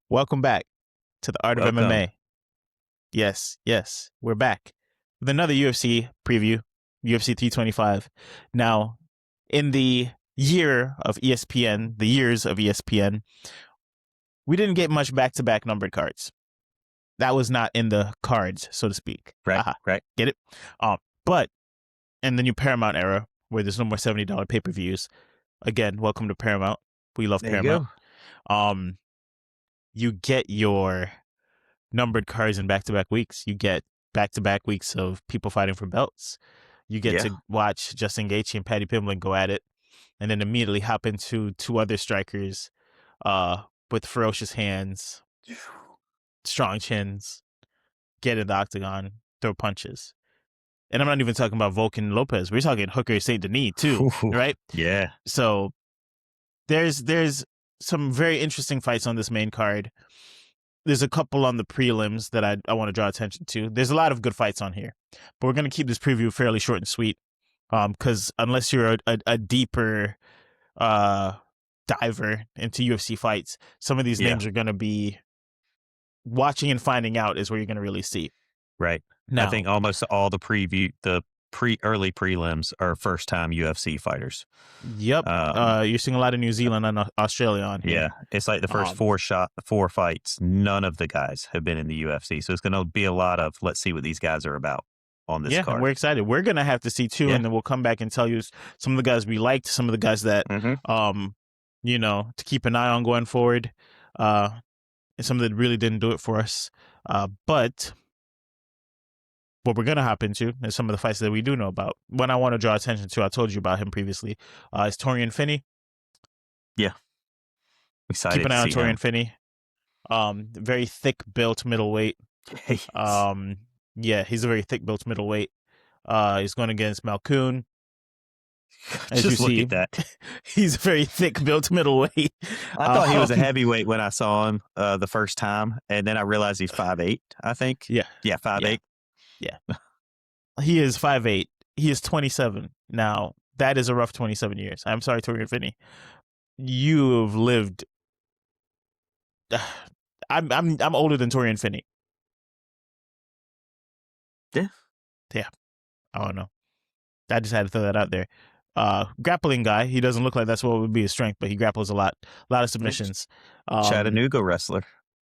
Welcome back to the Art of Welcome. MMA. Yes, we're back with another UFC preview, UFC 325. Now, in the year of ESPN, the years of ESPN, we didn't get much back-to-back numbered cards. That was not in the cards, so to speak. Right, Aha, right. get it? But in the new Paramount era, where there's no more $70 pay-per-views, again, welcome to Paramount. We love There you Paramount. go. You get your numbered cards in back-to-back weeks. You get back-to-back weeks of people fighting for belts. You get Yeah. to watch Justin Gaethje and Paddy Pimblett go at it, and then immediately hop into two other strikers with ferocious hands, strong chins, get in the octagon, throw punches. And I'm not even talking about Volkan and Lopez. We're talking Hooker St. Denis too, right? Yeah. So there's some very interesting fights on this main card. There's a couple on the prelims that I want to draw attention to. There's a lot of good fights on here, but we're going to keep this preview fairly short and sweet. Because unless you're a deeper diver into UFC fights, some of these Yeah. names are going to be watching and finding out is where you're going to really see. Right. I Now, think almost all the early prelims are first time UFC fighters. yep, Um, you're seeing a lot of New Zealand and Australia on yeah. here. It's like the first Um, four fights. None of the guys have been in the UFC. So it's going to be a lot of let's see what these guys are about on this yeah, and card. we're excited. We're gonna have to see too, Yeah. and then we'll come back and tell you some of the guys we liked, some of the guys that, Mm-hmm. to keep an eye on going forward, and some that really didn't do it for us. But what we're gonna hop into is some of the fights that we do know about. One I want to draw attention to, I told you about him previously, is Torian Finney. Yeah. Keep Excited an to eye on see Torian him. Finney. Very thick built middleweight. Yes. Yeah, he's a very thick built middleweight. He's going against Malkoon. As you Just look see, at that. he's a very thick built middleweight. I thought he was a heavyweight when I saw him the first time, and then I realized he's 5'8", I think. Yeah, Yeah, yeah, 5'8". yeah. He is 5'8". He is 27. Now, that is a rough 27 years. I'm sorry, Torian Finney. You've lived. I'm older than Torian Finney. Yeah. Yeah, I don't know. I just had to throw that out there. Grappling guy. He doesn't look like that's what would be his strength, but he grapples a lot. A lot of submissions. Chattanooga wrestler.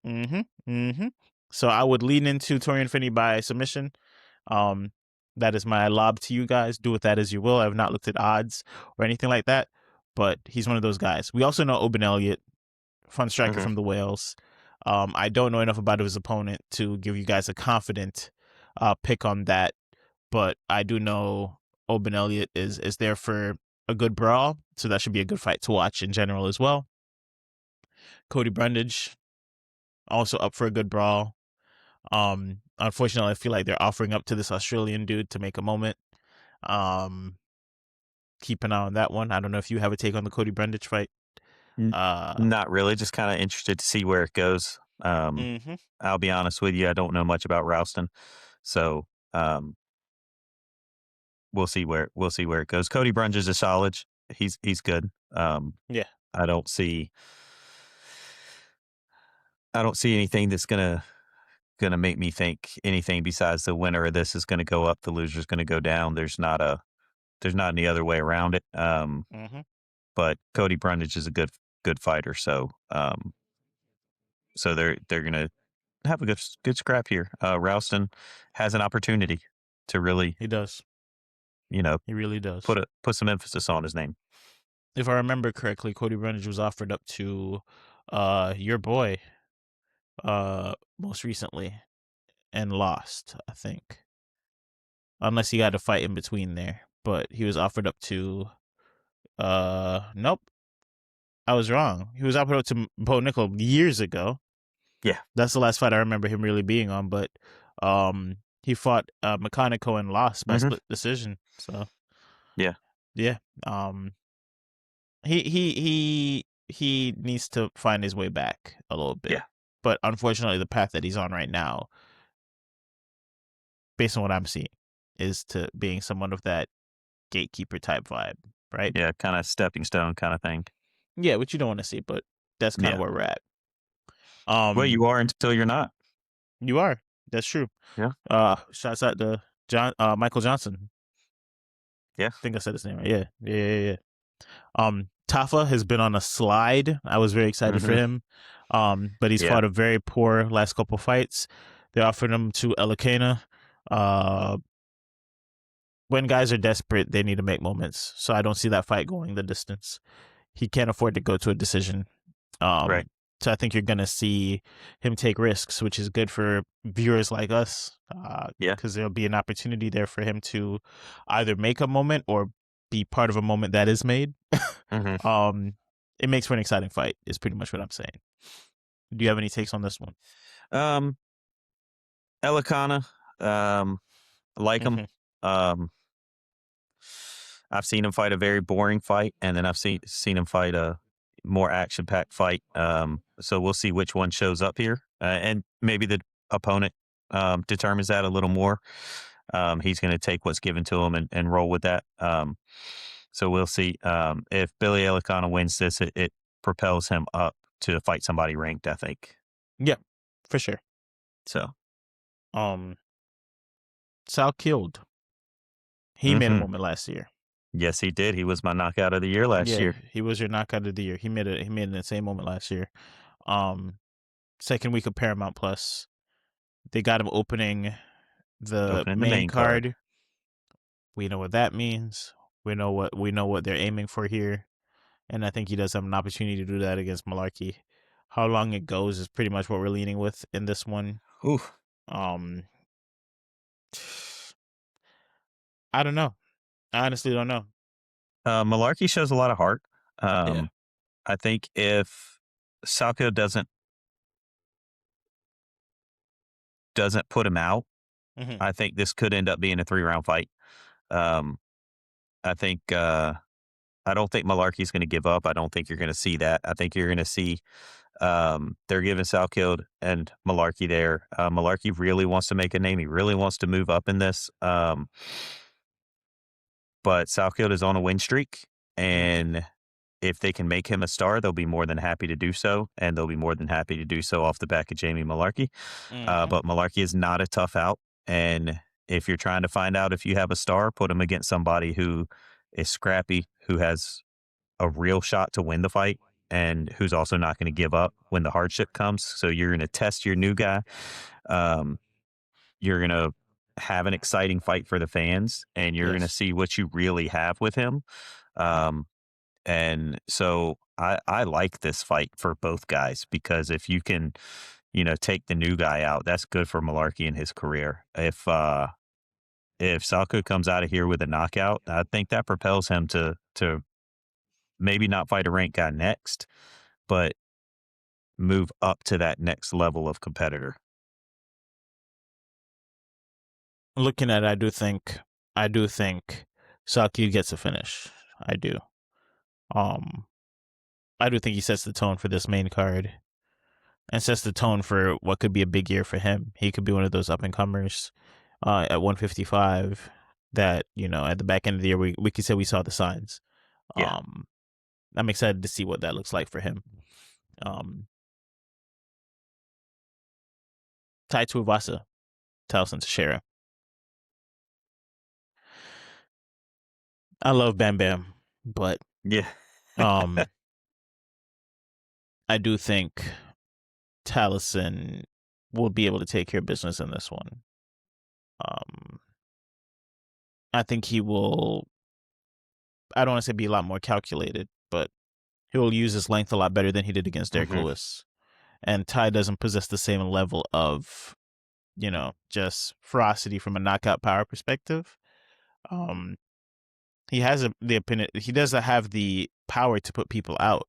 Mm-hmm. Mm-hmm. So I would lean into Torian Finney by submission. Um, that is my lob to you guys. Do with that as you will. I have not looked at odds or anything like that, but he's one of those guys. We also know Oben Elliott, fun striker Mm-hmm. from the Wales. I don't know enough about his opponent to give you guys a confident pick on that, but I do know Oben Elliott is there for a good brawl, so that should be a good fight to watch in general as well. Cody Brundage also up for a good brawl. Unfortunately, I feel like they're offering up to this Australian dude to make a moment. Um, keep an eye on that one. I don't know if you have a take on the Cody Brundage fight. Not really. Just kind of interested to see where it goes. Mm-hmm. I'll be honest with you. I don't know much about Rouston, so we'll see where it goes. Cody Brundage is solid. He's good. Yeah. I don't see anything that's gonna make me think anything besides the winner of this is gonna go up, the loser is gonna go down. There's not any other way around it. Mm-hmm. But Cody Brundage is a good fighter, so they're gonna have a good scrap here. Rouston has an opportunity to really, He does. you know, He really does. put some emphasis on his name. If I remember correctly, Cody Brundage was offered up to your boy most recently and lost, I think. Unless he got a fight in between there. But he was offered up to nope. I was wrong. He was offered up to Bo Nickel years ago. Yeah. That's the last fight I remember him really being on, but he fought Mechanico and lost by Mm-hmm. split decision. So Yeah. yeah. He needs to find his way back a little bit. Yeah. But unfortunately the path that he's on right now, based on what I'm seeing, is to being someone of that gatekeeper type vibe, right? Yeah. Kind of stepping stone kind of thing. Yeah, which you don't want to see, but that's kind of Yeah. where we're at. Well, Um, you are until you're not. you are. That's true. Yeah. Shouts out to Michael Johnson. Yeah. I think I said his name right. Yeah, yeah, yeah, yeah. Tafa has been on a slide. I was very excited for Hmm. him. But he's Yeah. fought a very poor last couple fights. They offered him to Elikana. Uh, when guys are desperate, they need to make moments. So I don't see that fight going the distance. He can't afford to go to a decision. Right. Um, so I think you're gonna see him take risks, which is good for viewers like us, Yeah. because there'll be an opportunity there for him to either make a moment or be part of a moment that is made. Hmm. um, it makes for an exciting fight. Is pretty much what I'm saying. Do you have any takes on this one? Um, Elikana, like him. Hmm. Um, I've seen him fight a very boring fight, and then I've seen him fight a more action packed fight. So we'll see which one shows up here, and maybe the opponent determines that a little more. He's going to take what's given to him and roll with that. So we'll see. If Billy Elikana wins this, it propels him up to fight somebody ranked, I think. Yeah, for sure. So, Um, Sal killed. He made a hmm, moment last year. yes, he did. He was my knockout of the year last Yeah, year. he was your knockout of the year. He made an insane moment last year. Um, second week of Paramount Plus, they got him opening the Opening the main main card. card. We know what that means. We know what they're aiming for here, and I think he does have an opportunity to do that against Malarkey. How long it goes is pretty much what we're leaning with in this one. Ooh. Um, I don't know. I honestly don't know. Malarkey shows a lot of heart. Yeah. Um, I think if Salko doesn't put him out, Hmm. I think this could end up being a 3-round fight. Um, I think I don't think Malarkey's going to give up. I don't think you're going to see that. I think you're going to see they're giving Salkild and Malarkey there. Malarkey really wants to make a name. He really wants to move up in this. But Salkild is on a win streak, Hmm. and if they can make him a star, they'll be more than happy to do so, and they'll be more than happy to do so off the back of Jamie Malarkey. Hmm. But Malarkey is not a tough out, and if you're trying to find out if you have a star, put him against somebody who is scrappy, who has a real shot to win the fight, and who's also not going to give up when the hardship comes. So you're going to test your new guy. Um, you're going to have an exciting fight for the fans, and you're going to Yes. see what you really have with him. Um, and so I like this fight for both guys because if you can, take the new guy out, that's good for Malarkey in his career. If Salko comes out of here with a knockout, I think that propels him to maybe not fight a ranked guy next, but move up to that next level of competitor. Looking at it, I do think Saki gets a finish. I do. Um, I do think he sets the tone for this main card and sets the tone for what could be a big year for him. He could be one of those up and comers at 155 that, at the back end of the year, we could say we saw the signs. Yeah. Um, I'm excited to see what that looks like for him. Um, Tai Tuivasa, Towson Teixeira. I love Bam Bam, but Yeah. um, I do think Taliesin will be able to take care of business in this one. Um, I think he will. I don't want to say be a lot more calculated, but he will use his length a lot better than he did against Derek Hmm. Lewis. And Ty doesn't possess the same level of, just ferocity from a knockout power perspective. Um, he has the opinion. He doesn't have the power to put people out.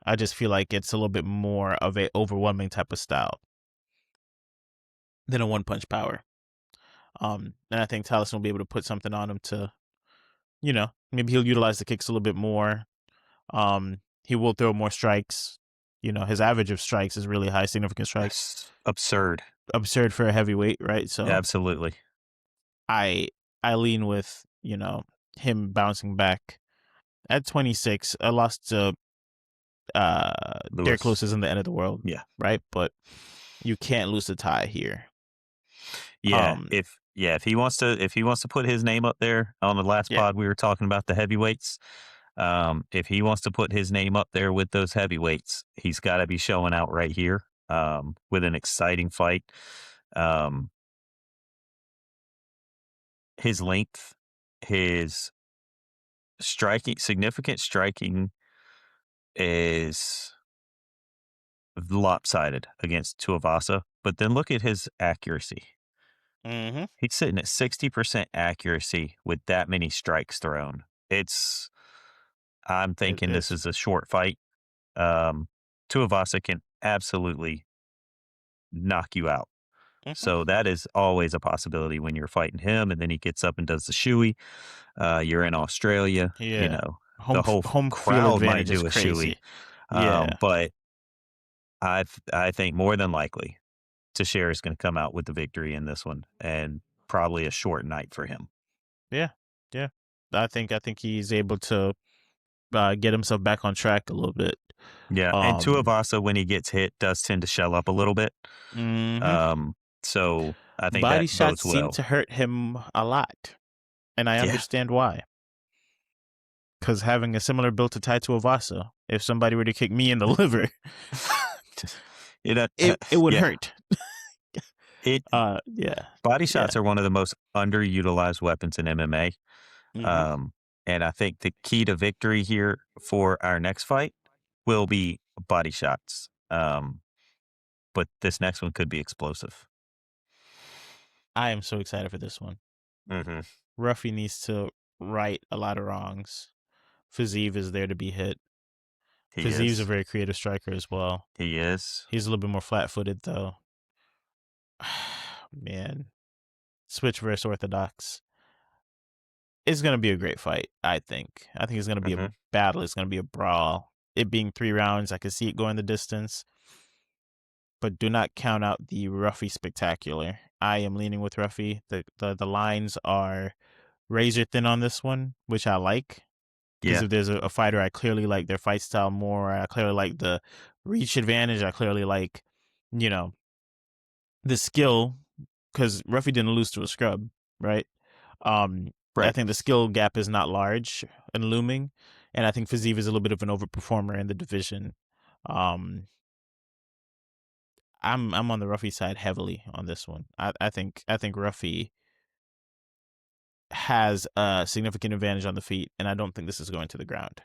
I just feel like it's a little bit more of a overwhelming type of style than a one punch power. And I think Taliesin will be able to put something on him to, maybe he'll utilize the kicks a little bit more. He will throw more strikes. His average of strikes is really high, significant strikes. That's absurd. Absurd for a heavyweight, right? So Absolutely. I I lean with, him bouncing back. At 26, a loss to Derek Lewis. Lewis isn't the end of the world, Yeah. right? But you can't lose the tie here. Yeah. Um, If he wants to put his name up there on the last yeah. pod we were talking about the heavyweights, if he wants to put his name up there with those heavyweights, he's got to be showing out right here with an exciting fight. Um, his length, his significant striking is lopsided against Tuivasa, but then look at his accuracy. Mm-hmm. He's sitting at 60% accuracy with that many strikes thrown. I'm It thinking this is. is a short fight. Um, Tuivasa can absolutely knock you out. Mm-hmm. So that is always a possibility when you're fighting him, and then he gets up and does the shoey. You're in Australia, Yeah. the whole Home field crowd might advantage is do a shoey. crazy. Yeah. But I think more than likely Teixeira is going to come out with the victory in this one, and probably a short night for him. Yeah. Yeah. I think he's able to get himself back on track a little bit. Yeah, and Um. Tuivasa, when he gets hit, does tend to shell up a little bit. Mm-hmm. Um, so I think Body that shots bodes seem well. to hurt him a lot, and I Yeah, understand why. Because having a similar build to Tai Tuivasa, if somebody were to kick me in the liver, it, it would yeah, hurt. it Yeah. body Yeah. shots are one of the most underutilized weapons in MMA. Mm-hmm. Um, and I think the key to victory here for our next fight will be body shots. But this next one could be explosive. I am so excited for this one. Hmm. Ruffy needs to right a lot of wrongs. Fazeev is there to be hit. He Fazeev's a is. very creative striker as well. He is. He's a little bit more flat-footed though. Man, Switch versus Orthodox. It's gonna be a great fight. I think it's gonna be a Hmm. battle. It's gonna be a brawl. It being 3 rounds, I can see it going the distance. But do not count out the Ruffy spectacular. I am leaning with Ruffy. The lines are razor thin on this one, which I like. Because Yeah. if there's a fighter I clearly like their fight style more, I clearly like the reach advantage, I clearly like, you know, the skill. Because Ruffy didn't lose to a scrub, right? Um, I Right. think the skill gap is not large and looming, and I think Fazeev is a little bit of an overperformer in the division. Um, I'm on the Ruffy side heavily on this one. I think Ruffy has a significant advantage on the feet, and I don't think this is going to the ground.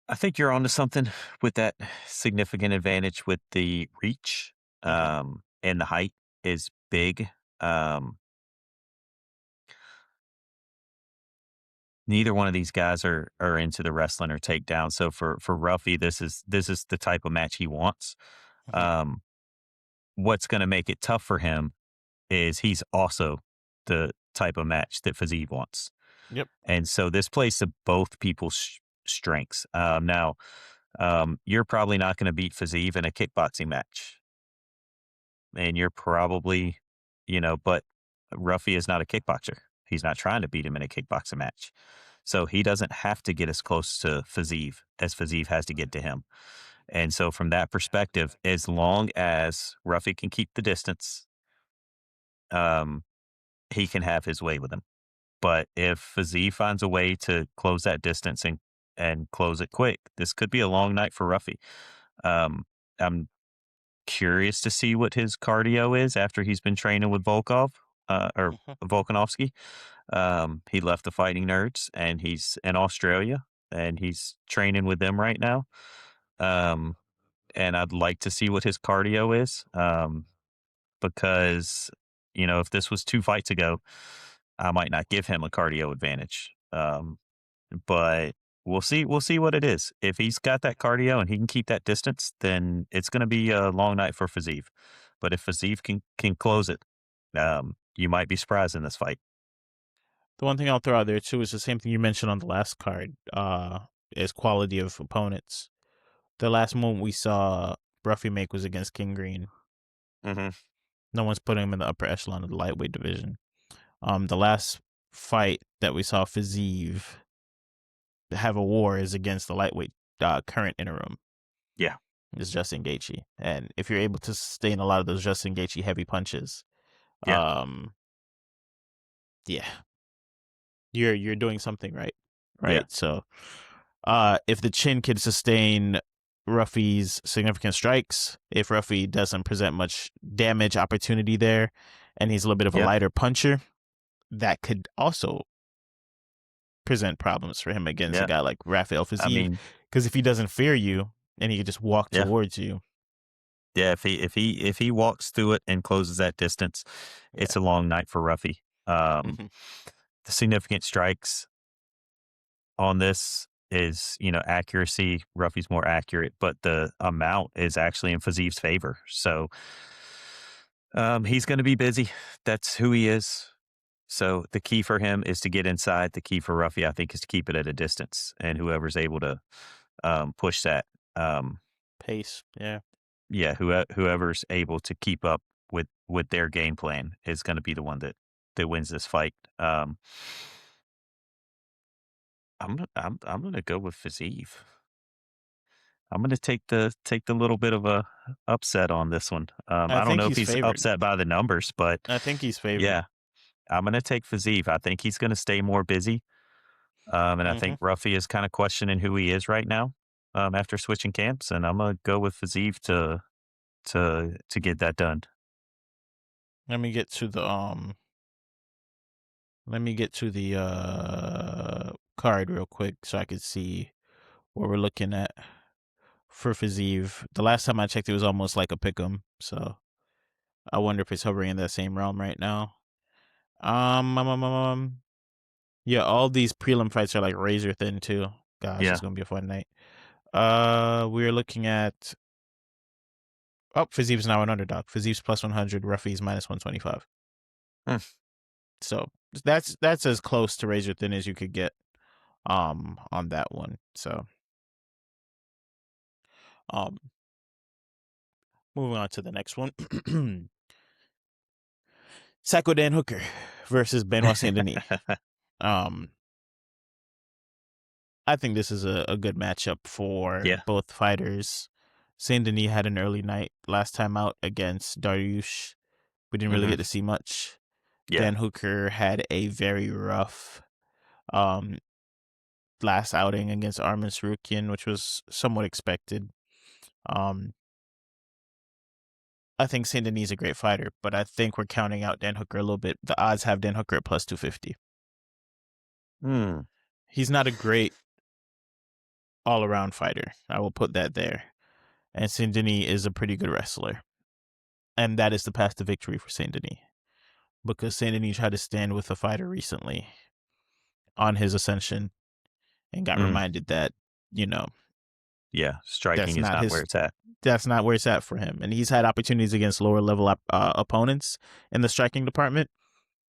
I think you're onto something with that significant advantage with the reach, Okay. and the height is big. Um, Neither one of these guys are into the wrestling or takedown. So for Ruffy, this is the type of match he wants. Hmm. Um, what's going to make it tough for him is he's also the type of match that Fazeev wants, Yep. and so this plays to both people's strengths. You're probably not going to beat Fazeev in a kickboxing match, and you're probably, but Ruffy is not a kickboxer. He's not trying to beat him in a kickboxing match. So he doesn't have to get as close to Fazeev as Fazeev has to get to him. And so from that perspective, as long as Ruffy can keep the distance, um, he can have his way with him. But if Fazeev finds a way to close that distance and close it quick, this could be a long night for Ruffy. Um, I'm curious to see what his cardio is after he's been training with or Hmm. Volkanovski. He left the Fighting Nerds and he's in Australia and he's training with them right now. Um, and I'd like to see what his cardio is. Because, if this was 2 fights ago, I might not give him a cardio advantage. But we'll see what it is. If he's got that cardio and he can keep that distance, then it's going to be a long night for Fazeev. But if Fazeev can close it, you might be surprised in this fight. The one thing I'll throw out there too is the same thing you mentioned on the last card. Is quality of opponents. The last moment we saw Ruffy make was against King Green. Hmm. No one's putting him in the upper echelon of the lightweight division. The last fight that we saw Fazeev have a war is against the lightweight current interim Yeah. is Justin Gaethje, and if you're able to sustain a lot of those Justin Gaethje heavy punches, Yeah. um, yeah, you're doing something right, Yeah. right? So, if the chin can sustain Ruffy's significant strikes, if Ruffy doesn't present much damage opportunity there, and he's a little bit of a Yeah. lighter puncher, that could also present problems for him against a Yeah. guy like Rafael I Fiziev, mean, because if he doesn't fear you and he can just walk yeah. towards you, Yeah, if he walks through it and closes that distance, yeah, it's a long night for Ruffy. Um, hmm the significant strikes on this is, accuracy. Ruffy's more accurate, but the amount is actually in Faziv's favor. So he's going to be busy. That's who he is. So the key for him is to get inside. The key for Ruffy, I think, is to keep it at a distance, and whoever's able to push that. Um, pace, yeah. yeah, whoever's able to keep up with their game plan is going to be the one that wins this fight. I'm gonna go with Fiziev. I'm gonna take the little bit of a upset on this one. I I don't think know if he's he's favored. upset by the numbers, but I think he's favored. yeah, I'm gonna take Fiziev. I think he's gonna stay more busy. And I hmm think Ruffy is kind of questioning who he is right now. After switching camps, and I'm gonna go with Fiziev to get that done. Let me get to the card real quick so I could see what we're looking at for Fiziev. The last time I checked, it was almost like a pick'em. So I wonder if it's hovering in that same realm right now. Yeah, all these prelim fights are like razor thin too. Gosh, it's Yeah. gonna be a fun night. We're looking at Fiziev's now an underdog. Fiziev's plus 100, Ruffy's minus 125. Hmm. So that's as close to razor thin as you could get on that one. So um moving on to the next one. Psycho Dan Hooker versus Benoit Saint Denis. Um I think this is a good matchup for Yeah. both fighters. Saint Denis had an early night last time out against Dariush. We didn't really hmm get to see much. Yeah. Dan Hooker had a very rough um last outing against Armin Sarukian, which was somewhat expected. Um I think Saint Denis is a great fighter, but I think we're counting out Dan Hooker a little bit. The odds have Dan Hooker at plus 250. Hmm. He's not a great all around fighter. I will put that there. And Saint Denis is a pretty good wrestler. And that is the path to victory for Saint Denis. Because Saint Denis tried to stand with a fighter recently on his ascension and got Mm. reminded that, you know, Yeah. that's Striking is not not where his it's at. that's not where it's at for him. And he's had opportunities against lower level opponents in the striking department.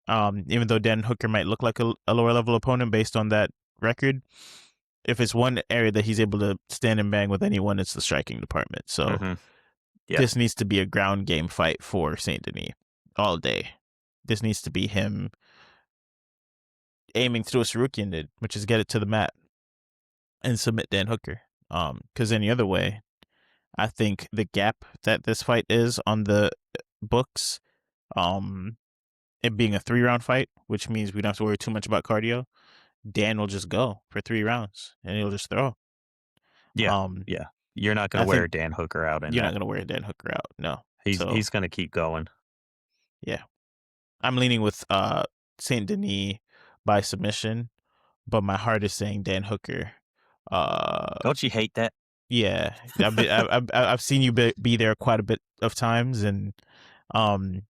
Even though Dan Hooker might look like a lower level opponent based on that record, if it's one area that he's able to stand and bang with anyone, it's the striking department. So hmm Yeah. this needs to be a ground game fight for Saint Denis all day. This needs to be him aiming to do what Sarukian did, which is get it to the mat and submit Dan Hooker. Because any other way, I think the gap that this fight is on the books, um, it being a 3 round fight, which means we don't have to worry too much about cardio. Dan will just go for 3 rounds and he'll just throw. Yeah. Um, Yeah. You're not I gonna wear think Dan Hooker out in you're not that. gonna wear Dan Hooker out, no. He's So he's gonna keep going. yeah, I'm leaning with Saint Denis by submission, but my heart is saying Dan Hooker. Uh, Don't you hate that? yeah, I've seen you be there quite a bit of times, and um,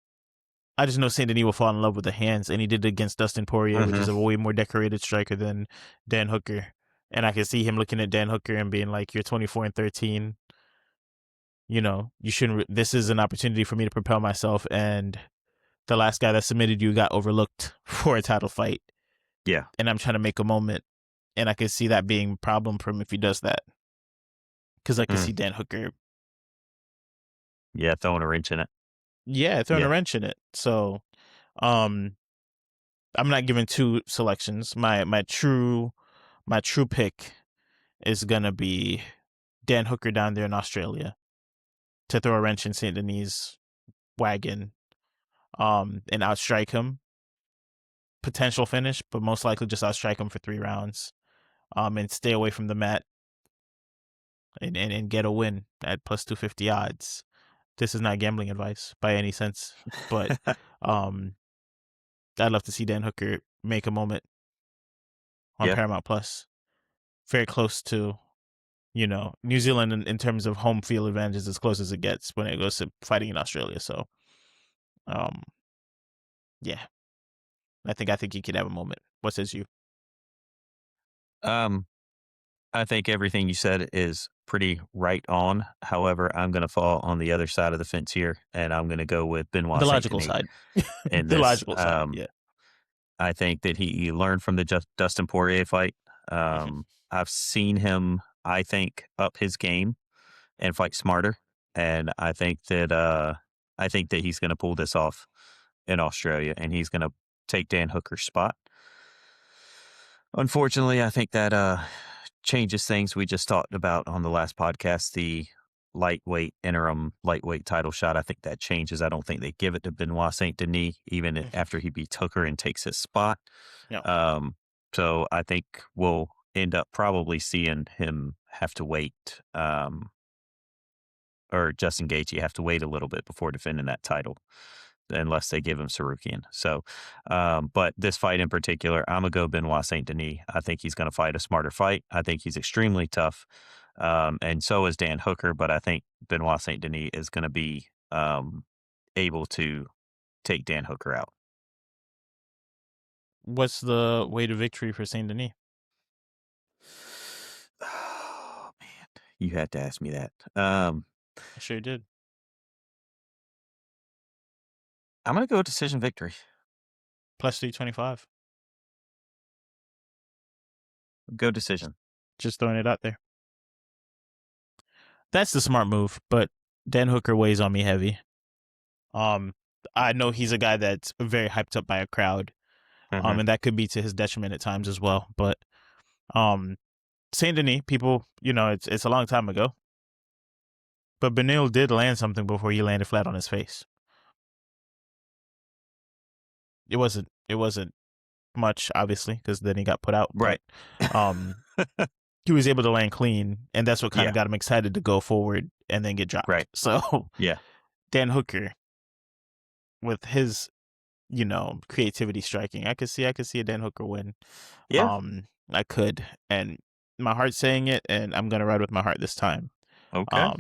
I just know Saint Denis will fall in love with the hands, and he did it against Dustin Poirier, which hmm is a way more decorated striker than Dan Hooker. And I can see him looking at Dan Hooker and being like, "You're 24-13. You know, you shouldn't. This is an opportunity for me to propel myself." And the last guy that submitted you got overlooked for a title fight, Yeah. and I'm trying to make a moment, and I can see that being a problem for him if he does that, because I can Mm. see Dan Hooker, Yeah. Throwing a wrench in it. yeah, throwing a Yeah. wrench in it. So, um, I'm not giving two selections. My true pick is going to be Dan Hooker down there in Australia to throw a wrench in St. Denis' wagon, and outstrike him. Potential finish, but most likely just outstrike him for 3 rounds, and stay away from the mat and get a win at plus 250 odds. This is not gambling advice by any sense, but um, I'd love to see Dan Hooker make a moment on Yeah. Paramount Plus. Very close to, New Zealand in terms of home field advantage, as close as it gets when it goes to fighting in Australia. So, um, yeah, I think he could have a moment. What says you? Um, I think everything you said is pretty right on. However, I'm going to fall on the other side of the fence here, and I'm going to go with Benoit The Saint logical Denis side. in The this. logical side. Yeah. I think that he learned from the Dustin Poirier fight. Mhm. I've seen him, I think, up his game and fight smarter, and I think that he's going to pull this off in Australia, and he's going to take Dan Hooker's spot. Unfortunately, I think that changes things we just talked about on the last podcast. The interim lightweight title shot. I think that changes. I don't think they give it to Benoit Saint Denis even Mhm. after he beats Hooker and takes his spot. Yeah. Um, so I think we'll end up probably seeing him have to wait, or Justin Gaethje have to wait a little bit before defending that title, unless they give him Sarukian. So, but this fight in particular, I'm gonna go Benoit Saint Denis. I think he's gonna fight a smarter fight. I think he's extremely tough, and so is Dan Hooker. But I think Benoit Saint Denis is gonna be able to take Dan Hooker out. What's the way to victory for Saint Denis? Oh man, you had to ask me that. I sure did. I'm gonna go decision victory. Plus 325. Go decision. Just throwing it out there. That's the smart move, but Dan Hooker weighs on me heavy. Um, I know he's a guy that's very hyped up by a crowd, Hmm. and that could be to his detriment at times as well. But um, Saint Denis, people, it's a long time ago, but Benil did land something before he landed flat on his face. It wasn't much, obviously, because then he got put out. But Right. um, he was able to land clean, and that's what kind of Yeah. got him excited to go forward and then get dropped. Right. So Yeah. Dan Hooker, with his creativity striking, I could see a Dan Hooker win. Yeah. I could, and my heart's saying it, and I'm gonna ride with my heart this time. Okay.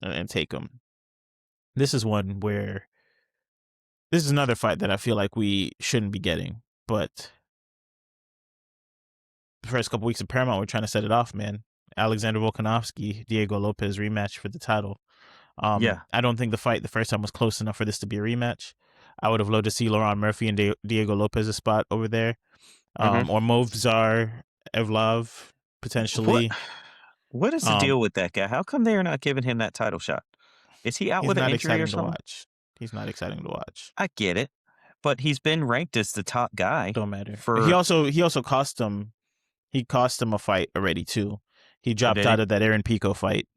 And take him. This is one where this is another fight that I feel like we shouldn't be getting, but the first couple weeks of Paramount, we're trying to set it off, man. Alexander Volkanovski, Diego Lopez rematch for the title. Yeah. I don't think the fight the first time was close enough for this to be a rematch. I would have loved to see Laurent Murphy and Diego Lopez's spot over there, Hmm. or Movzar Evlov What potentially. what is the Um, deal with that guy? How come they are not giving him that title shot? Is he out he's with an not injury or exciting to something? watch. He's not exciting to watch. I get it, but he's been ranked as the top guy Don't matter. He for also he also cost him. He cost him a fight already too. He oh, dropped did out he? of that Aaron Pico fight.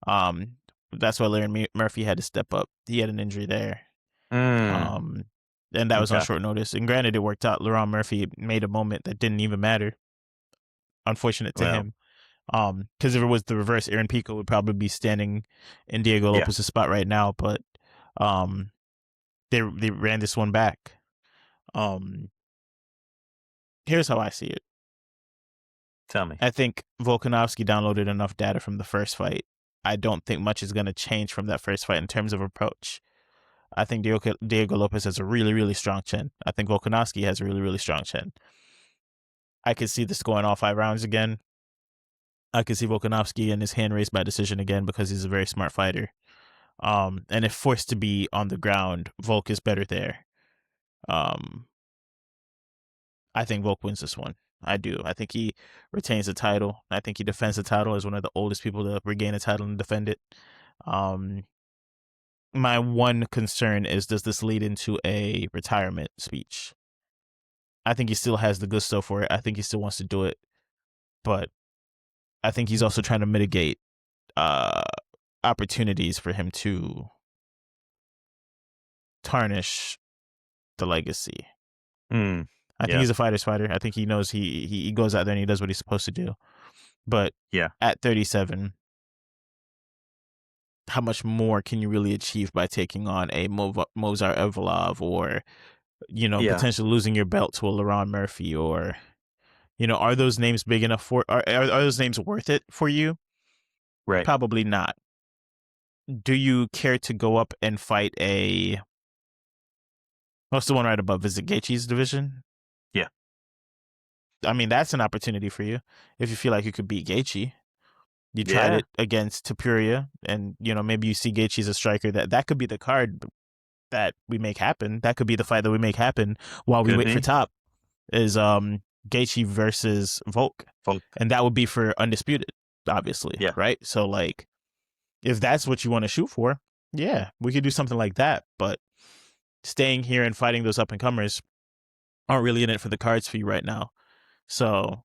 Um, that's why Larry Murphy had to step up. He had an injury there. Mm, Um, and that was on okay. short notice. And granted, it worked out. Laurent Murphy made a moment that didn't even matter. Unfortunate to Well, him. Because if it was the reverse, Aaron Pico would probably be standing in Diego yeah. Lopez's spot right now. But um, they ran this one back. Um, here's how I see it. Tell me. I think Volkanovski downloaded enough data from the first fight. I don't think much is going to change from that first fight in terms of approach. I think Diego Lopez has a really, really strong chin. I think Volkanovski has a really, really strong chin. I could see this going all 5 rounds again. I could see Volkanovski and his hand raised by decision again because he's a very smart fighter. And if forced to be on the ground, Volk is better there. Um, I think Volk wins this one. I do. I think he retains the title. I think he defends the title as one of the oldest people to regain a title and defend it. Um, my one concern is, does this lead into a retirement speech? I think he still has the good stuff for it. I think he still wants to do it, but I think he's also trying to mitigate uh, opportunities for him to tarnish the legacy. Mm, I think yeah. he's a fighter's fighter. I think he knows he goes out there and he does what he's supposed to do. But Yeah. at 37, how much more can you really achieve by taking on a Mozart Evlov, or Yeah. potentially losing your belt to a Laron Murphy, or are those names big enough for are those names worth it for you? Right. Probably not. Do you care to go up and fight a what's the one right above? Is it Gaethje's division? Yeah. I mean, that's an opportunity for you if you feel like you could beat Gaethje. You tried Yeah. it against Tapuria, and maybe you see Gaethje as a striker. That could be the card that we make happen. That could be the fight that we make happen while we Could wait for be. top. Is Gaethje versus Volk, Folk. and that would be for undisputed, obviously, Yeah. right? So like, if that's what you want to shoot for, yeah, we could do something like that. But staying here and fighting those up and comers aren't really in it for the cards for you right now. So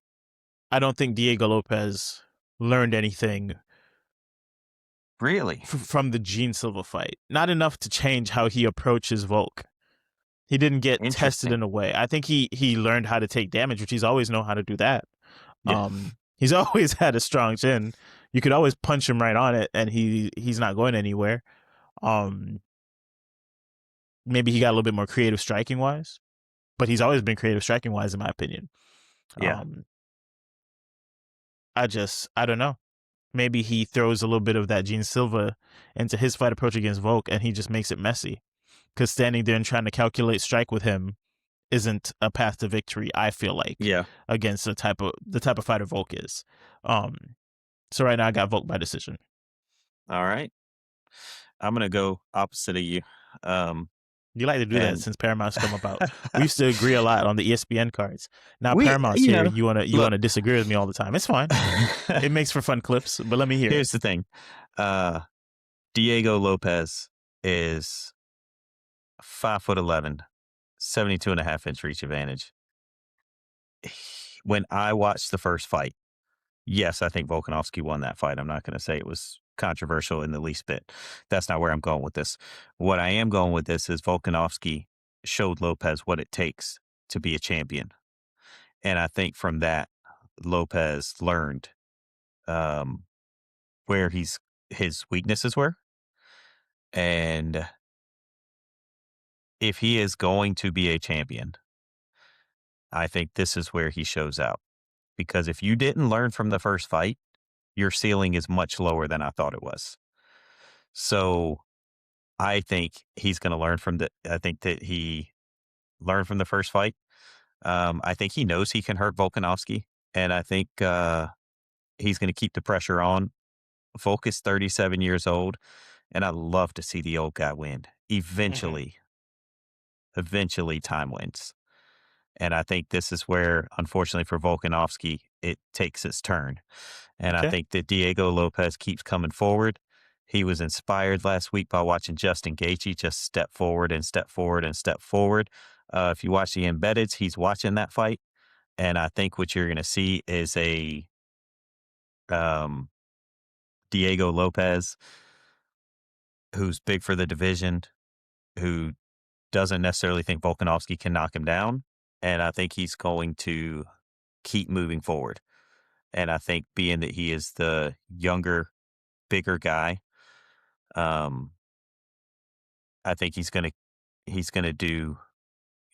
I don't think Diego Lopez learned anything Really from the Gene Silva fight. Not enough to change how he approaches Volk. He didn't get tested interesting. in a way. I think he learned how to take damage, which he's always known how to do that. Yeah. He's always had a strong chin. You could always punch him right on it, and he's not going anywhere. Um, Maybe he got a little bit more creative striking wise, but he's always been creative striking wise, in my opinion. Yeah. Um, I don't know. Maybe he throws a little bit of that Gene Silva into his fight approach against Volk, and he just makes it messy. Because standing there and trying to calculate strike with him isn't a path to victory. I feel like Yeah. against the type of fighter Volk is. Um, so right now I got Volk by decision. All right. I'm gonna go opposite of you. Um, You like to do that and since Paramount's come about. We used to agree a lot on the ESPN cards. Now we, Paramount's you here. know, You wanna look. disagree with me all the time. It's fine. It makes for fun clips, but let me hear it. Here's the thing. Uh, Diego Lopez is 5'11", 72.5-inch reach advantage. When I watched the first fight, yes, I think Volkanovski won that fight. I'm not going to say it was controversial in the least bit. That's not where I'm going with this. What I am going with this is Volkanovski showed Lopez what it takes to be a champion. And I think from that, Lopez learned um, where his weaknesses were. And if he is going to be a champion, I think this is where he shows out. Because if you didn't learn from the first fight, your ceiling is much lower than I thought it was. So I think he's going to learn from I think that he learned from the first fight. I think he knows he can hurt Volkanovski, and I think he's going to keep the pressure on. Volk is 37 years old, and I love to see the old guy win. Mm-hmm. Eventually, time wins. And I think this is where, unfortunately for Volkanovski, it takes its turn. And I Okay. think that Diego Lopez keeps coming forward. He was inspired last week by watching Justin Gaethje just step forward and step forward and step forward. If you watch the embeddeds, he's watching that fight. And I think what you're going to see is a um, Diego Lopez who's big for the division, who doesn't necessarily think Volkanovski can knock him down. And I think he's going to keep moving forward. And I think being that he is the younger, bigger guy, um, I think he's gonna do,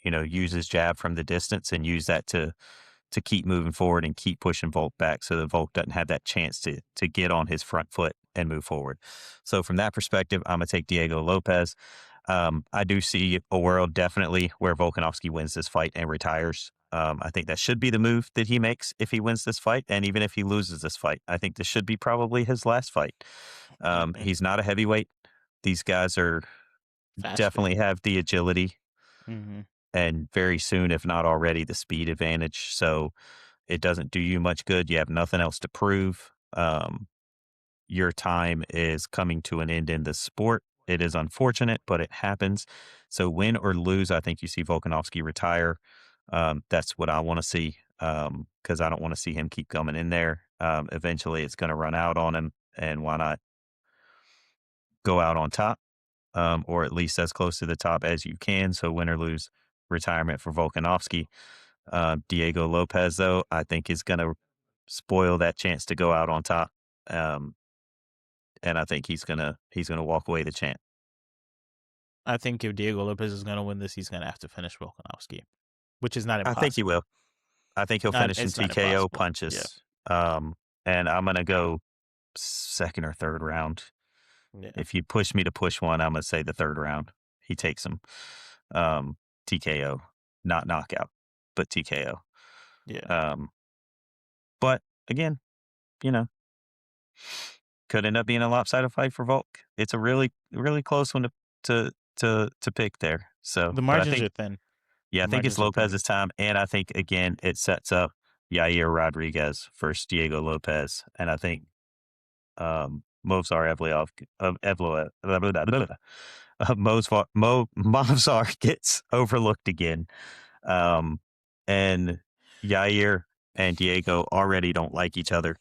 use his jab from the distance and use that to keep moving forward and keep pushing Volk back so that Volk doesn't have that chance to get on his front foot and move forward. So from that perspective, I'm gonna take Diego Lopez. I do see a world definitely where Volkanovski wins this fight and retires. I think that should be the move that he makes if he wins this fight, and even if he loses this fight, I think this should be probably his last fight. Mm-hmm. He's not a heavyweight. These guys are Faster. definitely have the agility Mm-hmm. and very soon, if not already, the speed advantage. So it doesn't do you much good. You have nothing else to prove. Your time is coming to an end in the sport. It is unfortunate, but it happens. So win or lose, I think you see Volkanovski retire. That's what I want to see because I don't want to see him keep coming in there. Eventually, it's going to run out on him, and why not go out on top, or at least as close to the top as you can? So win or lose, retirement for Volkanovski. Diego Lopez, though, I think is going to spoil that chance to go out on top, um, and I think he's gonna walk away the champ. I think if Diego Lopez is going to win this, he's going to have to finish Volkanovski, which is not I think he impossible. will. I think he'll Not finish in it's not TKO impossible. Yeah, punches. And I'm gonna go second or third round. yeah, If you push me to push one, I'm gonna say the third round. He takes him. Um, TKO, not knockout, but TKO. yeah. Um, but again, you know, could end up being a lopsided fight for Volk. It's a really, really close one to pick there. So, The but I margins think, are thin. yeah, I The think it's margins are thin. Lopez's time, and I think again it sets up Yair Rodriguez versus Diego Lopez, and I think Movsar Movsar gets overlooked again. Um, and Yair and Diego already don't like each other. Yeah,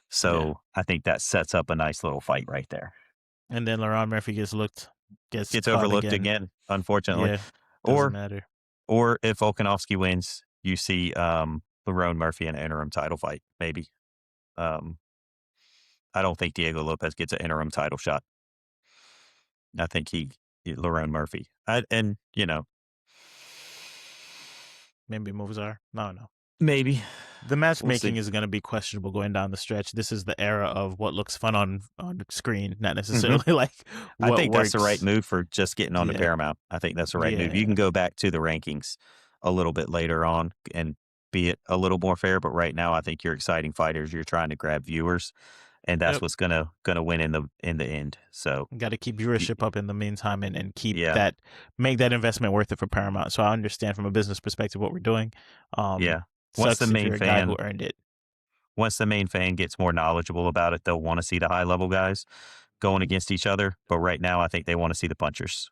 So I think that sets up a nice little fight right there. and then Laurent Murphy gets Gets caught overlooked again. again, unfortunately. Yeah, doesn't Or matter. or if Volkanovski wins, you see Lerone Murphy in an interim title fight, maybe. Um, I don't think Diego Lopez gets an interim title shot. I think Lerone Murphy. And Maybe moves are. No, no. maybe The we'll matchmaking see. is going to be questionable going down the stretch. This is the era of what looks fun on screen, not Hmm. necessarily like I what think that's the right works. move for just getting on to Yeah, Paramount. I think that's the right move. You yeah. can go back to the rankings a little bit later on and be it a little more fair, but right now I think you're exciting fighters. You're trying to grab viewers, and that's Yep. what's gonna win in the end. So Got to keep y- viewership up in the meantime and keep yeah, that make that investment worth it for Paramount. So I understand from a business perspective what we're doing. yeah. Once the Sucks if main you're a guy fan who earned it. once the main fan gets more knowledgeable about it, they'll want to see the high level guys going against each other. But right now, I think they want to see the punchers.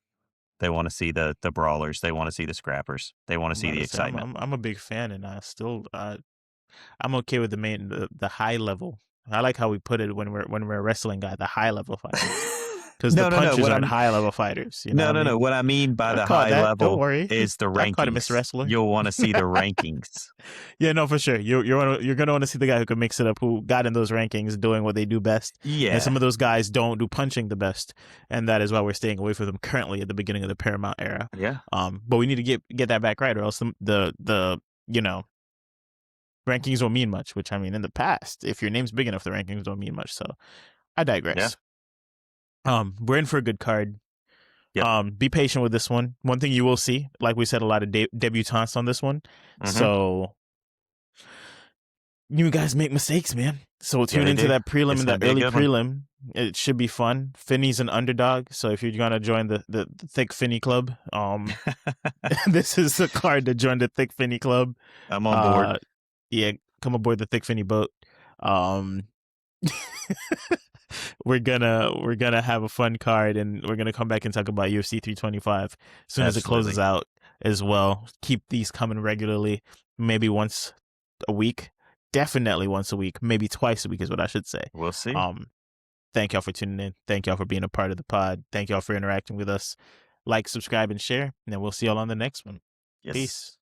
They want to see the brawlers. They want to see the scrappers. They want to I'm see about the to say excitement. I'm a big fan, and I'm okay with the high level. I like how we put it when we're a wrestling guy, the high level fighters, because the No, no, no. punchers aren't high level fighters. You know what No, I no, no. mean? What I mean by I've the caught high that. Don't level worry, is the I've caught it, Mr. rankings. Wrestler. You'll want to see the rankings. Yeah, no, for sure. You're gonna want to see the guy who can mix it up, who got in those rankings, doing what they do best. And Yeah, some of those guys don't do punching the best, and that is why we're staying away from them currently at the beginning of the Paramount era. yeah, But we need to get that back right, or else the you know rankings don't mean much. Which I mean, in the past, if your name's big enough, the rankings don't mean much. So I yeah, digress. We're in for a good card. yep. Be patient with this one. One thing you will see, like we said, a lot of debutantes on this one. Hmm. So you guys make mistakes, man. So Yeah, tune they into do. that prelim It's and the gonna be a early good one. prelim. It should be fun. Finney's an underdog, so if you're gonna join the Thick Finney Club, this is the card to join the Thick Finney Club. I'm on board. Uh, yeah, come aboard the Thick Finney boat. Um, we're gonna have a fun card, and we're gonna come back and talk about UFC 325 as soon as it closes Absolutely. out as well. Keep these coming regularly, maybe once a week, definitely once a week, maybe twice a week is what I should say. We'll see. Um, thank y'all for tuning in. Thank y'all for being a part of the pod. Thank y'all for interacting with us. Like, subscribe, and share, and then we'll see y'all on the next one. Yes. Peace.